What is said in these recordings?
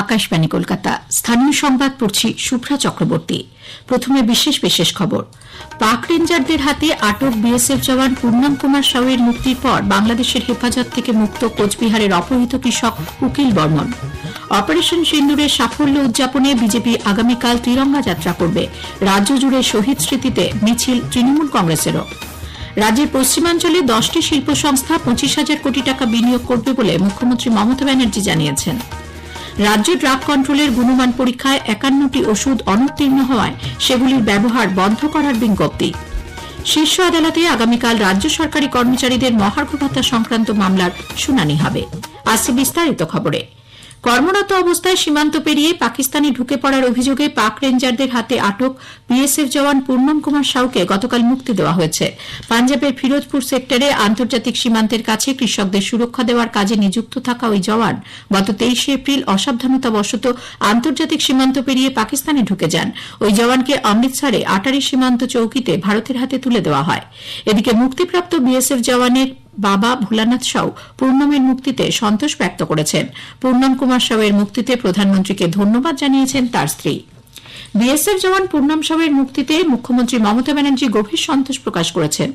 আকাশবাণী কলকাতা। স্থানীয় সংবাদ পড়ছি শুভ্রা চক্রবর্তী। প্রথমে বিশেষ খবর। পাক রেঞ্জারদের হাতে আটক বিএসএফ জওয়ান পূর্ণম কুমার সাউয়ের মুক্তির পর বাংলাদেশের হেফাজত থেকে মুক্ত কোচবিহারের অপহৃত কৃষক উকিল বর্মন। অপারেশন সিন্দুরের সাফল্য উদযাপনে বিজেপি আগামীকাল ত্রিরঙ্গা যাত্রা করবে। রাজ্য জুড়ে শহীদ স্মৃতিতে মিছিল তৃণমূল কংগ্রেসেরও। রাজ্যের পশ্চিমাঞ্চলে 10টি শিল্প সংস্থা 25,000 কোটি টাকা বিনিয়োগ করবে বলে মুখ্যমন্ত্রী মমতা ব্যানার্জি জানিয়েছেন। রাজ্য ড্রাগ কন্ট্রোলের গুণমান পরীক্ষায় 51টি ওষুধ অনুত্তীর্ণ হওয়ায় সেগুলির ব্যবহার বন্ধ করার বিজ্ঞপ্তি। শীর্ষ আদালতে আগামীকাল রাজ্য সরকারি কর্মচারীদের মহার্ঘ ভাতা সংক্রান্ত মামলার শুনানি হবে। আসছে বিস্তারিত খবরে। কর্মরত অবস্থায় সীমান্ত পেরিয়ে পাকিস্তানে ঢুকে পড়ার অভিযোগে পাক রেঞ্জারদের হাতে আটক বিএসএফ জওয়ান পূর্ণম কুমার সাউকে গতকাল মুক্তি দেওয়া হয়েছে। পাঞ্জাবের ফিরোজপুর সেক্টরে আন্তর্জাতিক সীমান্তের কাছে কৃষকদের সুরক্ষা দেওয়ার কাজে নিযুক্ত থাকা ওই জওয়ান গত 23 এপ্রিল অসাবধানতাবশত আন্তর্জাতিক সীমান্ত পেরিয়ে পাকিস্তানে ঢুকে যান। ওই জওয়ানকে অমৃতসরে আটারি সীমান্ত চৌকিতে ভারতের হাতে তুলে দেওয়া হয়। এদিকে মুক্তিপ্রাপ্ত বিএসএফ জওয়ানের বাবা ভোলানাথ সাউ পূর্ণমের মুক্তিতে সন্তোষ ব্যক্ত করেছেন। পূর্ণম কুমার সাউয়ের মুক্তিতে প্রধানমন্ত্রীকে ধন্যবাদ জানিয়েছেন তার স্ত্রী। বিএসএফ জওয়ান পূর্ণম সাউয়ের মুক্তিতে মুখ্যমন্ত্রী মমতা ব্যানার্জি গভীর সন্তোষ প্রকাশ করেছেন।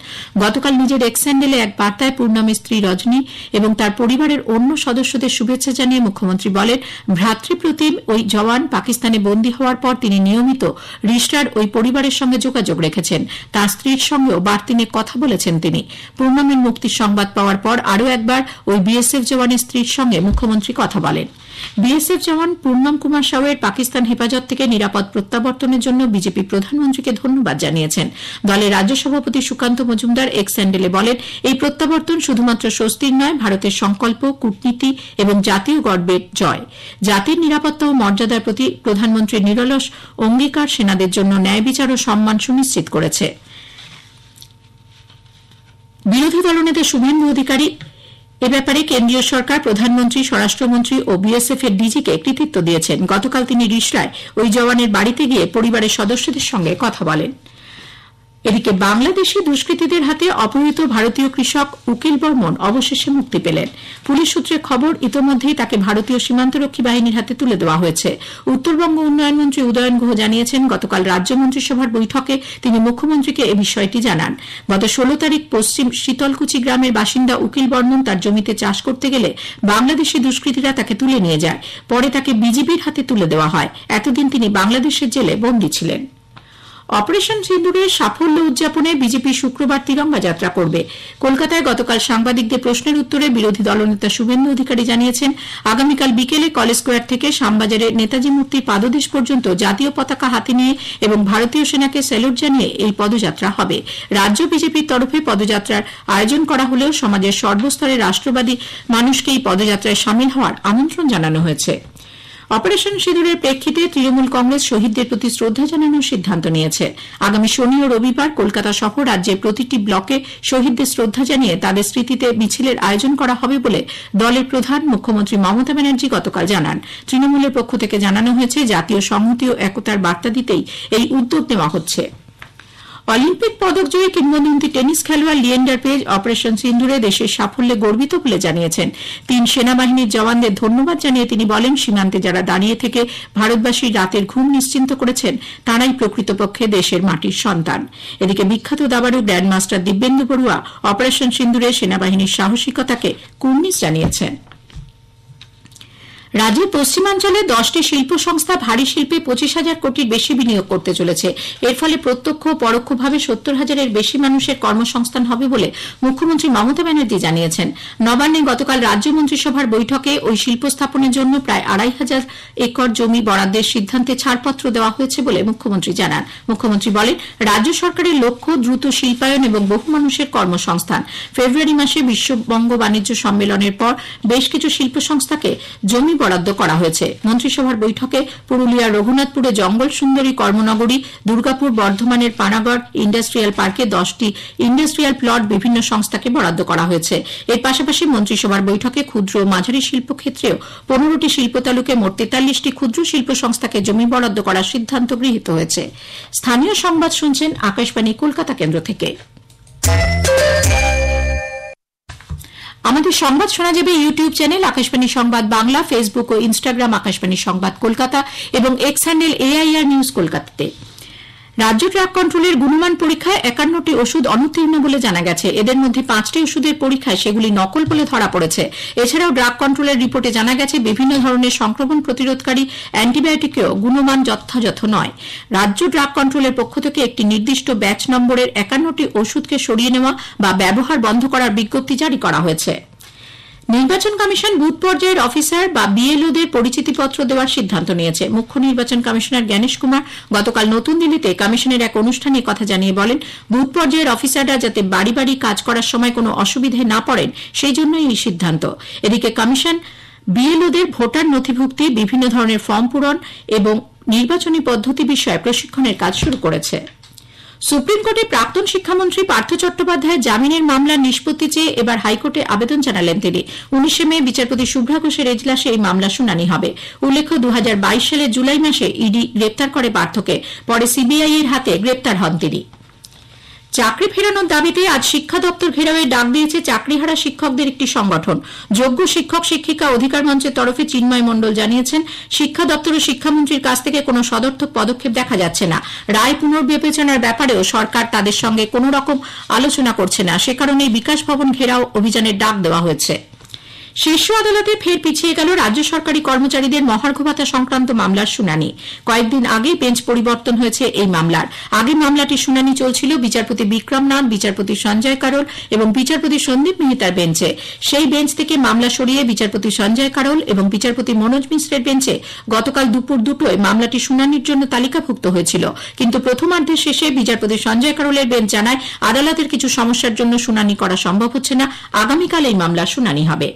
গতকাল নিজের এক্স হ্যান্ডেলে এক বার্তায় পূর্ণমের স্ত্রী রজনী এবং তার পরিবারের অন্য সদস্যদের শুভেচ্ছা জানিয়ে মুখ্যমন্ত্রী বলেন, ভ্রাতৃপ্রতিম ওই জওয়ান পাকিস্তানে বন্দী হওয়ার পর তিনি নিয়মিত রিস্টার ওই পরিবারের সঙ্গে যোগাযোগ রেখেছেন। তার স্ত্রীর সঙ্গেও বার্তিনে কথা বলেছেন তিনি। পূর্ণমের মুক্তির সংবাদ পাওয়ার পর আরও একবার ওই বিএসএফ জওয়ানের স্ত্রীর সঙ্গে মুখ্যমন্ত্রী কথা বলেন। বিএসএফ জওয়ান পূর্ণম কুমার সাউয়ের পাকিস্তান হেফাজত থেকে নিরাপদ প্রত্যাবর্তনের জন্য বিজেপি প্রধানমন্ত্রীকে ধন্যবাদ জানিয়েছেন। দলের রাজ্য সভাপতি সুকান্ত মজুমদার এক্স হ্যান্ডেলে বলেন, এই প্রত্যাবর্তন শুধুমাত্র স্বস্তির নয়, ভারতের সংকল্প, কূটনীতি এবং জাতীয় গর্বের জয়। জাতির নিরাপত্তা ও মর্যাদার প্রতি প্রধানমন্ত্রীর নিরলস অঙ্গীকার সেনাদের জন্য ন্যায় বিচার ও সম্মান সুনিশ্চিত করেছে। বিরোধী দলনেতা শুভেন্দু অধিকারী এ ব্যাপারে কেন্দ্রীয় সরকার, প্রধানমন্ত্রী, স্বরাষ্ট্রমন্ত্রী ও বিএসএফ এর ডিজিকে কৃতিত্ব দিয়েছেন। গতকাল তিনি রিসরায় ওই জওয়ানের বাড়িতে গিয়ে পরিবারের সদস্যদের সঙ্গে কথা বলেন। এদিকে বাংলাদেশি দুষ্কৃতীদের হাতে অপহৃত ভারতীয় কৃষক উকিল বর্মন অবশেষে মুক্তি পেলেন। পুলিশ সূত্রে খবর, ইতোমধ্যেই তাকে ভারতীয় সীমান্তরক্ষী বাহিনীর হাতে তুলে দেওয়া হয়েছে। উত্তরবঙ্গ উন্নয়ন মন্ত্রী উদয়ন গুহ জানিয়েছেন, গতকাল রাজ্য মন্ত্রিসভার বৈঠকে তিনি মুখ্যমন্ত্রীকে এ বিষয়টি জানান। গত 16 তারিখ পশ্চিম শীতলকুচি গ্রামের বাসিন্দা উকিল বর্মন তার জমিতে চাষ করতে গেলে বাংলাদেশি দুষ্কৃতীরা তাকে তুলে নিয়ে যায়। পরে তাকে বিজিবির হাতে তুলে দেওয়া হয়। এতদিন তিনি বাংলাদেশের জেলে বন্দী ছিলেন। অপারেশন সিন্দুরের সাফল্য উদযাপনে বিজেপি শুক্রবার তিরঙ্গা যাত্রা করবে। কলকাতায় গতকাল সাংবাদিকদের প্রশ্নের উত্তরে বিরোধী দলনেতা শুভেন্দু অধিকারী জানিয়েছেন, আগামীকাল বিকেলে কলেজ স্কোয়ার থেকে শ্যামবাজারে নেতাজি মূর্তির পাদদেশ পর্যন্ত জাতীয় পতাকা হাতে নিয়ে এবং ভারতীয় সেনাকে স্যালুট জানিয়ে এই পদযাত্রা হবে। রাজ্য বিজেপির তরফে পদযাত্রার আয়োজন করা হলেও সমাজের সর্বস্তরের রাষ্ট্রবাদী মানুষকে এই পদযাত্রায় সামিল হওয়ার আমন্ত্রণ জানানো হয়েছে। অপারেশন সিঁদুরের প্রেক্ষিতে তৃণমূল কংগ্রেস শহীদদের প্রতি শ্রদ্ধা জানানোর সিদ্ধান্ত নিয়েছে। আগামী শনি ও রবিবার কলকাতা সহ রাজ্যের প্রতিটি ব্লকে শহীদদের শ্রদ্ধা জানিয়ে তাদের স্মৃতিতে মিছিলের আয়োজন করা হবে বলে দলের প্রধান মুখ্যমন্ত্রী মমতা ব্যানার্জি গতকাল জানান। তৃণমূলের পক্ষ থেকে জানানো হয়েছে, জাতীয় সংহতি ও একতার বার্তা দিতেই এই উদ্যোগ নেওয়া হচ্ছে। অলিম্পিক পদক জয়ী কিংবদন্তি টেনিস খেলোয়াড় লিয়েন্ডার পেজ অপারেশন সিন্দুরে দেশের সাফল্যে গর্বিত বলে জানিয়েছেন। 3 সেনাবাহিনীর জওয়ানদের ধন্যবাদ জানিয়ে তিনি বলেন, সীমান্তে যারা দাঁড়িয়ে থেকে ভারতবাসীর রাতের ঘুম নিশ্চিন্ত করেছেন তারাই প্রকৃতপক্ষে দেশের মাটির সন্তান। এদিকে বিখ্যাত দাবাড়ু গ্র্যান্ডমাস্টার দিব্যেন্দু বড়ুয়া অপারেশন সিন্দুরে সেনাবাহিনীর সাহসিকতাকে কুর্নিশ জানিয়েছেন। রাজ্যের পশ্চিমাঞ্চলে 10টি শিল্প সংস্থা ভারী শিল্পে 25,000 কোটির বেশি বিনিয়োগ করতে চলেছে। এর ফলে প্রত্যক্ষ ও পরোক্ষভাবে 70,000-এর বেশি মানুষের কর্মসংস্থান হবে বলে মুখ্যমন্ত্রী মমতা ব্যানার্জি জানিয়েছেন। নবান্নে গতকাল রাজ্য মন্ত্রিসভার বৈঠকে ওই শিল্প স্থাপনের জন্য প্রায় 2,500 একর জমি বরাদ্দের সিদ্ধান্তে ছাড়পত্র দেওয়া হয়েছে বলে মুখ্যমন্ত্রী জানান। মুখ্যমন্ত্রী বলেন, রাজ্য সরকারের লক্ষ্য দ্রুত শিল্পায়ন এবং বহু মানুষের কর্মসংস্থান। ফেব্রুয়ারি মাসে বিশ্ববঙ্গ বাণিজ্য সম্মেলনের পর বেশ কিছু শিল্প সংস্থাকে জমি বরাদ্দ করা হয়েছে। মন্ত্রিসভার বৈঠকে পুরুলিয়ার রঘুনাথপুরে জঙ্গল সুন্দরী কর্মনগরী, দুর্গাপুর বর্ধমানের পানাগড় ইন্ডাস্ট্রিয়াল পার্কে 10টি ইন্ডাস্ট্রিয়াল প্লট বিভিন্ন সংস্থাকে বরাদ্দ করা হয়েছে। এর পাশাপাশি মন্ত্রিসভার বৈঠকে ক্ষুদ্র ও মাঝারি শিল্প ক্ষেত্রেও 15টি শিল্প তালুকে মোট 43টি ক্ষুদ্র শিল্প সংস্থাকে জমি বরাদ্দ করার সিদ্ধান্ত গৃহীত হয়েছে। স্থানীয় সংবাদ শুনছেন আকাশবাণী কলকাতা কেন্দ্র থেকে। আমাদের সংবাদ শোনা যাবে ইউটিউব চ্যানেল আকাশবাণী সংবাদ বাংলা, ফেসবুক ও ইনস্টাগ্রাম আকাশবাণী সংবাদ কলকাতা এবং এক্স হ্যান্ডেল AIR নিউজ কলকাতাতে। রাজ্য ড্রাগ কন্ট্রোলের গুণমান পরীক্ষায় 51টি ওষুধ অনুত্তীর্ণ বলে জানা গেছে। এদের মধ্যে 5টি ওষুধের পরীক্ষায় সেগুলি নকল বলে ধরা পড়েছে। এছাড়াও ড্রাগ কন্ট্রোলের রিপোর্টে জানা গেছে বিভিন্ন ধরনের সংক্রমণ প্রতিরোধকারী অ্যান্টিবায়োটিকেও গুণমান যথাযথ নয়। রাজ্য ড্রাগ কন্ট্রোলের পক্ষ থেকে একটি নির্দিষ্ট ব্যাচ নম্বরের 51টি ওষুধকে সরিয়ে নেওয়া বা ব্যবহার বন্ধ করার বিজ্ঞপ্তি জারি করা হয়েছে। নির্বাচন কমিশন বুথ পর্যায়ের অফিসার বা BLOদের পরিচিতিপত্র দেওয়ার সিদ্ধান্ত নিয়েছে। মুখ্য নির্বাচন কমিশনার জ্ঞানেশ কুমার গতকাল নতুন দিল্লিতে কমিশনের এক অনুষ্ঠানে কথা জানিয়ে বলেন, বুথ পর্যায়ের অফিসাররা যাতে বাড়ি বাড়ি কাজ করার সময় কোনো অসুবিধায় না পড়েন সেই জন্যই এই সিদ্ধান্ত। এদিকে কমিশন BLOদের ভোটার নথিভুক্তি, বিভিন্ন ধরনের ফর্ম পূরণ এবং নির্বাচনী পদ্ধতি বিষয়ে প্রশিক্ষণের কাজ শুরু করেছে। সুপ্রিম কোর্টে প্রাক্তন শিক্ষামন্ত্রী পার্থ চট্টোপাধ্যায় জামিনের মামলার নিষ্পত্তি চেয়ে এবার হাইকোর্টে আবেদন জানালেন তিনি। 19শে মে বিচারপতি শুভ্রা ঘোষের এজলাসে এই মামলা শুনানি হবে। উল্লেখ্য 2022 সালের জুলাই মাসে ইডি গ্রেপ্তার করে পার্থকে, পরে CBI এর হাতে গ্রেপ্তার হন তিনি। চাকরি ফেরানোর দাবিতে আজ শিক্ষা দপ্তর ঘেরাওয়ের ডাক দিয়েছে চাকরিহারা শিক্ষকদের একটি সংগঠন। যোগ্য শিক্ষক শিক্ষিকা অধিকার মঞ্চের তরফে চিন্ময় মণ্ডল জানিয়েছেন, শিক্ষা দপ্তর ও শিক্ষামন্ত্রীর কাছ থেকে কোনো সদর্থক পদক্ষেপ দেখা যাচ্ছে না। রায় পুনর্বিবেচনার ব্যাপারেও সরকার তাদের সঙ্গে কোনো রকম আলোচনা করছে না। সে কারণেই বিকাশ ভবন ঘেরাও অভিযানের ডাক দেওয়া হয়েছে। শীর্ষ আদালতে ফের পিছিয়ে গেল রাজ্য সরকারি কর্মচারীদের মহার্ঘ ভাতা সংক্রান্ত মামলার শুনানি। কয়েকদিন আগে বেঞ্চ পরিবর্তন হয়েছে এই মামলার। আগে মামলাটির শুনানি চলছিল বিচারপতি বিক্রম নাথ, বিচারপতি সঞ্জয় কারোল এবং বিচারপতি সন্দীপ মেহতার বেঞ্চে। সেই বেঞ্চ থেকে মামলা সরিয়ে বিচারপতি সঞ্জয় কারোল এবং বিচারপতি মনোজ মিশ্রের বেঞ্চে গতকাল দুপুর 2টায় মামলাটি শুনানির জন্য তালিকাভুক্ত হয়েছিল। কিন্তু প্রথমার্ধের শেষে বিচারপতি সঞ্জয় কারোলের বেঞ্চ জানায়, আদালতের কিছু সমস্যার জন্য শুনানি করা সম্ভব হচ্ছে না। আগামীকাল এই মামলার শুনানি হবে।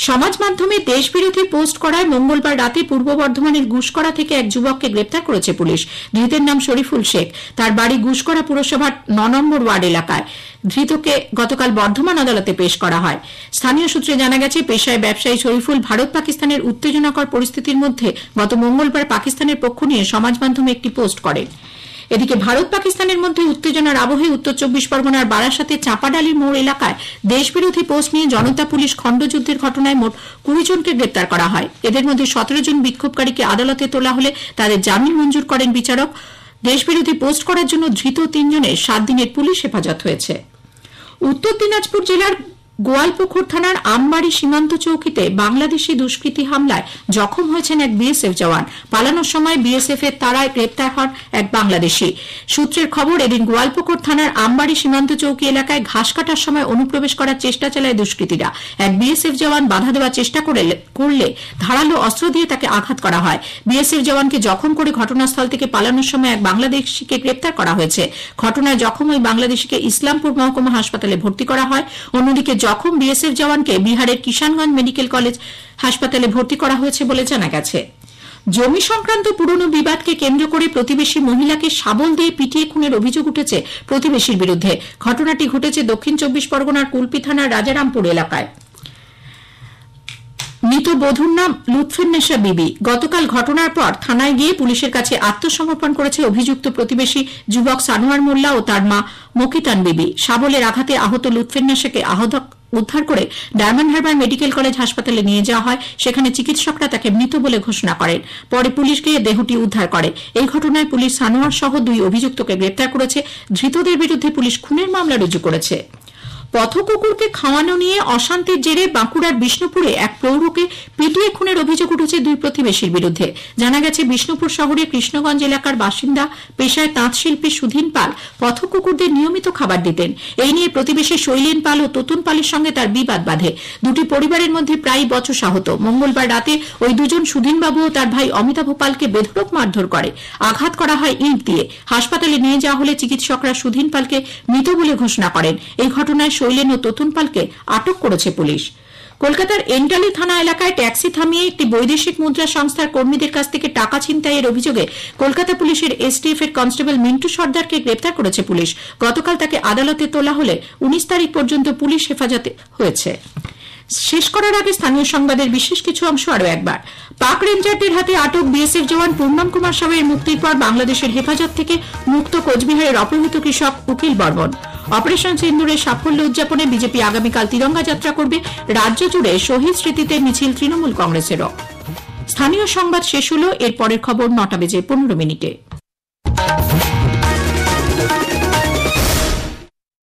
সমাজ মাধ্যমে দেশবিরোধী পোস্ট করায় মঙ্গলবার রাতে পূর্ব বর্ধমানের গুসকরা থেকে এক যুবককে গ্রেপ্তার করেছে পুলিশ। ধৃতের নাম শরীফুল শেখ। তার বাড়ি গুসকরা পুরসভার 9 নম্বর ওয়ার্ড এলাকায়। ধৃতকে গতকাল বর্ধমান আদালতে পেশ করা হয়। স্থানীয় সূত্রে জানা গেছে, পেশায় ব্যবসায়ী শরীফুল ভারত পাকিস্তানের উত্তেজনাকর পরিস্থিতির মধ্যে গত মঙ্গলবার পাকিস্তানের পক্ষ নিয়ে সমাজ মাধ্যমে একটি পোস্ট করেন। এদিকে ভারত পাকিস্তানের মধ্যে উত্তেজনার আবহে উত্তর 24 পরগনার বারাসাতে চাঁপাডালির মোড় এলাকায় দেশবিরোধী পোস্ট নিয়ে জনতা পুলিশ খণ্ডযুদ্ধের ঘটনায় মোট 20 জনকে গ্রেপ্তার করা হয়। এদের মধ্যে 17 জন বিক্ষোভকারীকে আদালতে তোলা হলে তাদের জামিন মঞ্জুর করেন বিচারক। দেশবিরোধী পোস্ট করার জন্য ধৃত 3 জনের 7 দিনের পুলিশ হেফাজত হয়েছে। উত্তর দিনাজপুর জেলার গোয়ালপুকুর থানার আমবাড়ি সীমান্ত চৌকিতে বাংলাদেশি দুষ্কৃতী হামলায় জখম হয়েছেন এক BSF জওয়ান। পালানোর সময় BSF এর তাড়ায় গ্রেপ্তার হন এক বাংলাদেশি। সূত্রের খবর, এদিন গোয়ালপুকুর থানার আমবাড়ি সীমান্ত চৌকি এলাকায় ঘাস কাটার সময় অনুপ্রবেশ করার চেষ্টা চালায় দুষ্কৃতীরা। এক BSF জওয়ান বাধা দেওয়ার চেষ্টা করলে ধারালো অস্ত্র দিয়ে তাকে আঘাত করা হয়। BSF জওয়ানকে জখম করে ঘটনাস্থল থেকে পালানোর সময় এক বাংলাদেশিকে গ্রেপ্তার করা হয়েছে। ঘটনায় জখম ওই বাংলাদেশিকে ইসলামপুর মহকুমা হাসপাতালে ভর্তি করা হয়। অন্যদিকে জখম BSF জওয়ানকে বিহারের কিষানগঞ্জ মেডিকেল কলেজ হাসপাতালে ভর্তি করা হয়েছে বলে জানা গেছে। জমি সংক্রান্ত পুরনো বিবাদকে কেন্দ্র করে প্রতিবেশী মহিলাকে শাবল দিয়ে পিটিয়ে খুনের অভিযোগ উঠেছে প্রতিবেশীর বিরুদ্ধে। ঘটনাটি ঘটেছে দক্ষিণ 24 পরগনার কুলপি থানার রাজারামপুর এলাকায়। মৃত বধূর নাম লুৎফুন্নেসা বিবি। গতকাল ঘটনার পর থানায় গিয়ে পুলিশের কাছে আত্মসমর্পণ করেছে অভিযুক্ত প্রতিবেশী যুবক সানোয়ার মোল্লা ও তার মা মকিতান বিবি। শাবলের আঘাতে আহত লুৎফুন্নেসাকে উদ্ধার করে ডায়মন্ড হারবার মেডিকেল কলেজ হাসপাতালে নিয়ে যাওয়া হয়। সেখানে চিকিৎসকরা তাকে মৃত বলে ঘোষণা করেন। পরে পুলিশ গিয়ে দেহটি উদ্ধার করে। এই ঘটনায় পুলিশ সানোয়ার সহ 2 অভিযুক্তকে গ্রেপ্তার করেছে। ধৃতদের বিরুদ্ধে পুলিশ খুনের মামলা রুজু করেছে। পথকুকুরকে খাওয়ানো নিয়ে অশান্তির জেরে বাঁকুড়ার বিষ্ণুপুরে এক প্রৌঢ়কে পিটিয়ে খুনের অভিযোগ উঠেছে 2 প্রতিবেশীর বিরুদ্ধে। জানা গেছে, বিষ্ণুপুর শহরের কৃষ্ণগঞ্জ এলাকার বাসিন্দা পেশায় তাঁতশিল্পী সুধীন পাল পথকুকুরদের নিয়মিত খাবার দিতেন। এই নিয়ে প্রতিবেশী শৈলেন পাল ও ততুন পালের সঙ্গে তার বিবাদ বাধে। দুটি পরিবারের মধ্যে প্রায় বচসা হতো। মঙ্গলবার রাতে ওই দুজন সুধীনবাবু ও তার ভাই অমিতাভ পালকে বেধড়ক মারধর করে। আঘাত করা হয় ইট দিয়ে। হাসপাতালে নিয়ে যাওয়া হলে চিকিৎসকরা সুধীন পালকে মৃত বলে ঘোষণা করেন। এই ঘটনায় শৈলেন ও ততুন পালকে আটক করেছে পুলিশ। কলকাতার এন্টালি থানা এলাকায় ট্যাক্সি থামিয়ে একটি বৈদেশিক মুদ্রা সংস্থার কর্মীদের কাছ থেকে টাকা ছিনতাইয়ের অভিযোগে কলকাতা পুলিশের STF এর কনস্টেবল মিন্টু সর্দারকে গ্রেপ্তার করেছে পুলিশ। গতকাল তাকে আদালতে তোলা হলে 19 তারিখ পর্যন্ত পুলিশ হেফাজতে হয়েছে। শেষ করার আগে স্থানীয় সংবাদের বিশেষ কিছু অংশ আরও একবার। পাক রেঞ্জারদের হাতে আটক BSF জওয়ান পূর্ণম কুমার সাউয়ের মুক্তির পর বাংলাদেশের হেফাজত থেকে মুক্ত কোচবিহারের অপহৃত কৃষক উকিল বর্মন। অপারেশন সিন্দুরের সাফল্য উদযাপনে বিজেপি আগামীকাল তিরঙ্গা যাত্রা করবে। রাজ্য জুড়ে শহীদ স্মৃতিতে মিছিল তৃণমূল কংগ্রেসেরও। স্থানীয় সংবাদ শেষ হল। এর পরের খবর 9:15 মিনিটে।